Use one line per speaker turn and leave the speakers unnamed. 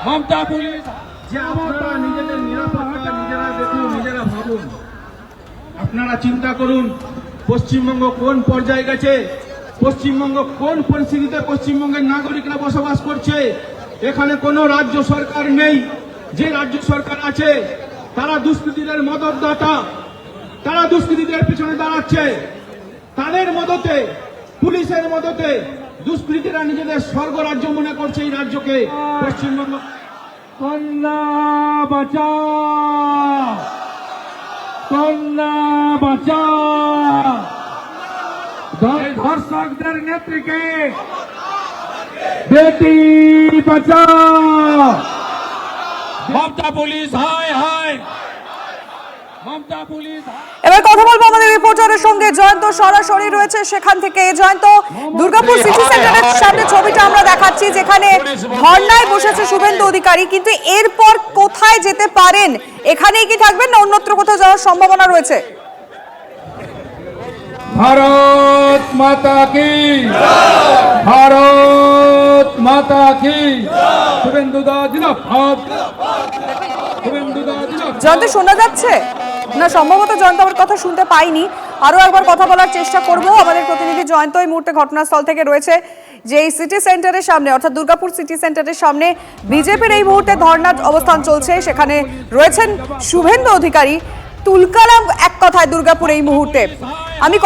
Mamata police
যে আপনারা নিজেদের নিরাপত্তা নিজেরা দেখুন, নিজেরা ভাবুন। আপনারা চিন্তা করুন পশ্চিমবঙ্গ কোন পর্যায়ে গেছে, পশ্চিমবঙ্গ কোন পরিস্থিতিতে পশ্চিমবঙ্গের নাগরিকরা বসবাস করছে। এখানে কোনো রাজ্য সরকার নেই। যে রাজ্য সরকার আছে তারা দুষ্কৃতীদের মদতদাতা, তারা দুষ্কৃতীদের পিছনে দাঁড়াচ্ছে। তাদের মদতে, পুলিশের মদতে দুষ্কৃতীরা নিজেদের স্বর্গরাজ্য মনে করছে এই রাজ্যকে, পশ্চিমবঙ্গ।
কন্যা বাঁচাও, কন্যা বাঁচাও, ধর্ষকদের নেত্রীকে বেটি বাঁচাও। মমতা পুলিশ হায় হায়, মমতা পুলিশ।
এবার কথা বলবো আমাদের রিপোর্টারের সঙ্গে। জয়ন্ত সরাসরি রয়েছে সেখান থেকে। জয়ন্ত, দুর্গাপুর সিটি সেন্টারের সামনে ছবিটা আমরা দেখাচ্ছি, যেখানে ধর্নায় বসেছে শুভেন্দু অধিকারী, কিন্তু এরপর কোথায় যেতে পারেন? এখানেই কি থাকবেন না অন্যত্র কোথাও যাওয়ার সম্ভাবনা রয়েছে?
ভারত মাতা কি, ভারত মাতা কি, শুভেন্দু দা জিন্দাবাদ, শুভেন্দু দা জিন্দাবাদ।
জয়ন্ত, শোনা যাচ্ছে না? সম্ভবত জয়ন্ত আমার কথা শুনতে পাইনি। আরো একবার কথা বলার চেষ্টা করব। আমাদের প্রতিনিধি জয়ন্ত এই মুহূর্তে ঘটনাস্থল থেকে রয়েছে, যে এই সিটি সেন্টারের সামনে, অর্থাৎ দুর্গাপুর সিটি সেন্টারের সামনে বিজেপির এই মুহূর্তে ধর্ণা অবস্থান চলছে। সেখানে রয়েছেন শুভেন্দু অধিকারী। তুলকালাম এক কথায় দুর্গাপুর এই মুহূর্তে। আমি